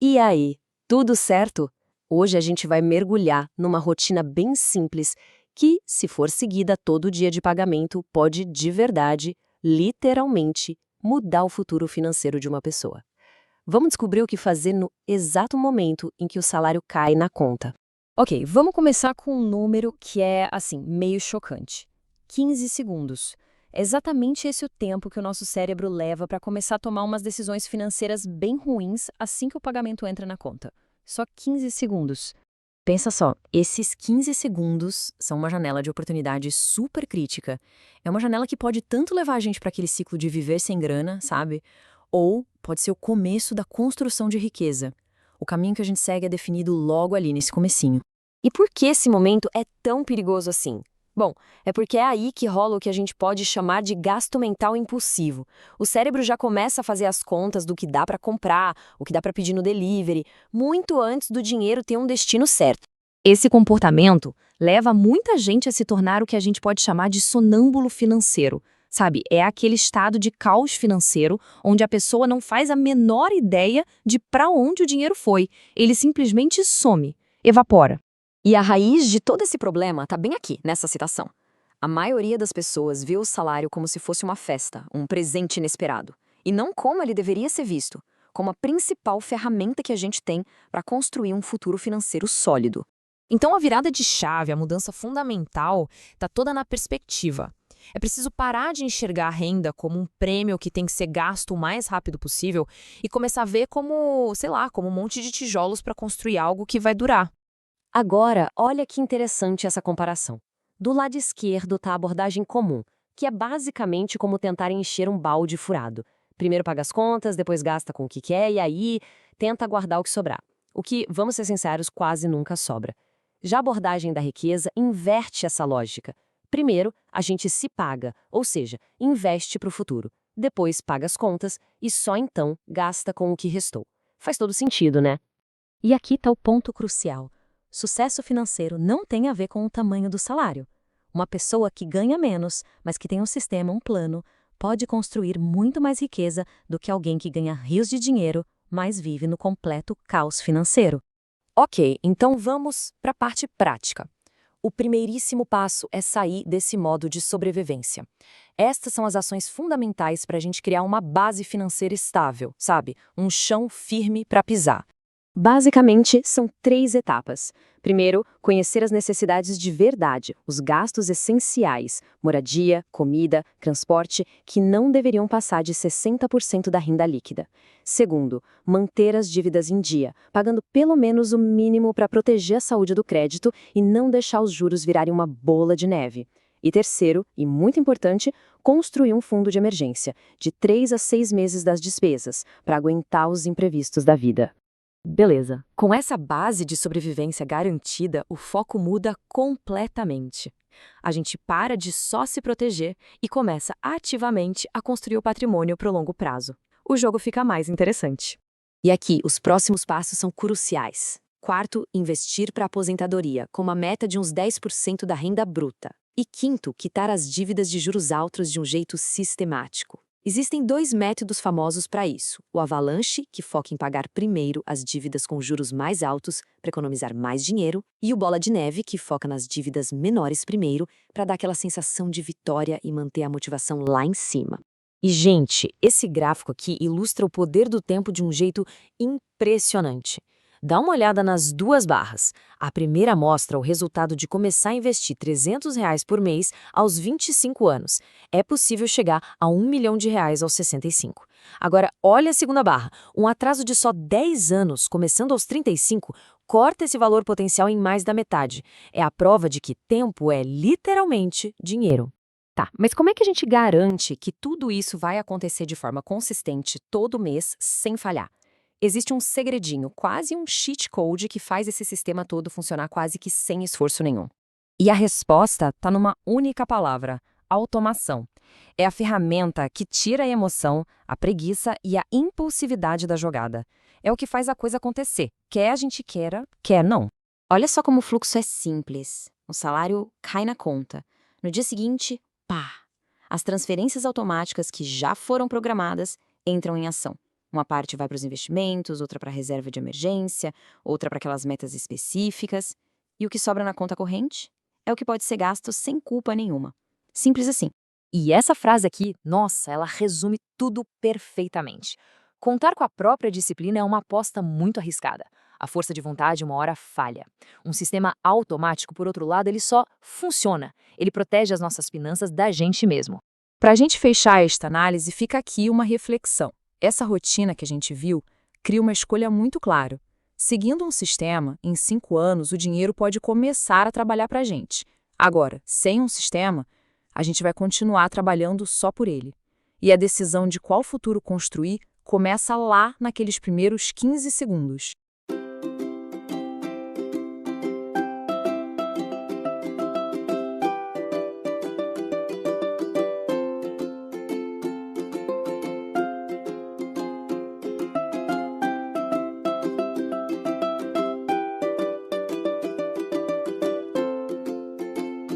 E aí, tudo certo? Hoje a gente vai mergulhar numa rotina bem simples que, se for seguida todo dia de pagamento, pode de verdade, literalmente, mudar o futuro financeiro de uma pessoa. Vamos descobrir o que fazer no exato momento em que o salário cai na conta. Ok, vamos começar com um número que é, assim, meio chocante. 15 segundos. É exatamente esse o tempo que o nosso cérebro leva para começar a tomar umas decisões financeiras bem ruins assim que o pagamento entra na conta. Só 15 segundos. Pensa só, esses 15 segundos são uma janela de oportunidade super crítica. É uma janela que pode tanto levar a gente para aquele ciclo de viver sem grana, sabe? Ou pode ser o começo da construção de riqueza. O caminho que a gente segue é definido logo ali nesse comecinho. E por que esse momento é tão perigoso assim? Bom, é porque é aí que rola o que a gente pode chamar de gasto mental impulsivo. O cérebro já começa a fazer as contas do que dá para comprar, o que dá para pedir no delivery, muito antes do dinheiro ter um destino certo. Esse comportamento leva muita gente a se tornar o que a gente pode chamar de sonâmbulo financeiro. Sabe, é aquele estado de caos financeiro onde a pessoa não faz a menor ideia de para onde o dinheiro foi. Ele simplesmente some, evapora. E a raiz de todo esse problema está bem aqui, nessa citação. A maioria das pessoas vê o salário como se fosse uma festa, um presente inesperado, e não como ele deveria ser visto, como a principal ferramenta que a gente tem para construir um futuro financeiro sólido. Então a virada de chave, a mudança fundamental, está toda na perspectiva. É preciso parar de enxergar a renda como um prêmio que tem que ser gasto o mais rápido possível e começar a ver como, sei lá, como um monte de tijolos para construir algo que vai durar. Agora, olha que interessante essa comparação. Do lado esquerdo está a abordagem comum, que é basicamente como tentar encher um balde furado. Primeiro paga as contas, depois gasta com o que quer e aí tenta guardar o que sobrar. O que, vamos ser sinceros, quase nunca sobra. Já a abordagem da riqueza inverte essa lógica. Primeiro, a gente se paga, ou seja, investe para o futuro. Depois paga as contas e só então gasta com o que restou. Faz todo sentido, né? E aqui está o ponto crucial. Sucesso financeiro não tem a ver com o tamanho do salário. Uma pessoa que ganha menos, mas que tem um sistema, um plano, pode construir muito mais riqueza do que alguém que ganha rios de dinheiro, mas vive no completo caos financeiro. Ok, então vamos para a parte prática. O primeiríssimo passo é sair desse modo de sobrevivência. Estas são as ações fundamentais para a gente criar uma base financeira estável, sabe? Um chão firme para pisar. Basicamente, são 3 etapas. Primeiro, conhecer as necessidades de verdade, os gastos essenciais, moradia, comida, transporte, que não deveriam passar de 60% da renda líquida. Segundo, manter as dívidas em dia, pagando pelo menos o mínimo para proteger a saúde do crédito e não deixar os juros virarem uma bola de neve. E terceiro, e muito importante, construir um fundo de emergência, de 3 a 6 meses das despesas, para aguentar os imprevistos da vida. Beleza. Com essa base de sobrevivência garantida, o foco muda completamente. A gente para de só se proteger e começa ativamente a construir o patrimônio para o longo prazo. O jogo fica mais interessante. E aqui, os próximos passos são cruciais. Quarto, investir para a aposentadoria, com uma meta de uns 10% da renda bruta. E quinto, quitar as dívidas de juros altos de um jeito sistemático. Existem 2 métodos famosos para isso. O avalanche, que foca em pagar primeiro as dívidas com juros mais altos para economizar mais dinheiro, e o bola de neve, que foca nas dívidas menores primeiro para dar aquela sensação de vitória e manter a motivação lá em cima. E, gente, esse gráfico aqui ilustra o poder do tempo de um jeito impressionante. Dá uma olhada nas 2 barras. A primeira mostra o resultado de começar a investir R$ 300 por mês aos 25 anos. É possível chegar a R$ 1 milhão aos 65. Agora, olha a segunda barra. Um atraso de só 10 anos, começando aos 35, corta esse valor potencial em mais da metade. É a prova de que tempo é literalmente dinheiro. Tá, mas como é que a gente garante que tudo isso vai acontecer de forma consistente todo mês, sem falhar? Existe um segredinho, quase um cheat code que faz esse sistema todo funcionar quase que sem esforço nenhum. E a resposta está numa única palavra: automação. É a ferramenta que tira a emoção, a preguiça e a impulsividade da jogada. É o que faz a coisa acontecer, quer a gente queira, quer não. Olha só como o fluxo é simples. O salário cai na conta. No dia seguinte, pá! As transferências automáticas que já foram programadas entram em ação. Uma parte vai para os investimentos, outra para a reserva de emergência, outra para aquelas metas específicas. E o que sobra na conta corrente é o que pode ser gasto sem culpa nenhuma. Simples assim. E essa frase aqui, nossa, ela resume tudo perfeitamente. Contar com a própria disciplina é uma aposta muito arriscada. A força de vontade uma hora falha. Um sistema automático, por outro lado, ele só funciona. Ele protege as nossas finanças da gente mesmo. Para a gente fechar esta análise, fica aqui uma reflexão. Essa rotina que a gente viu cria uma escolha muito clara. Seguindo um sistema, em 5 anos o dinheiro pode começar a trabalhar para a gente. Agora, sem um sistema, a gente vai continuar trabalhando só por ele. E a decisão de qual futuro construir começa lá naqueles primeiros 15 segundos.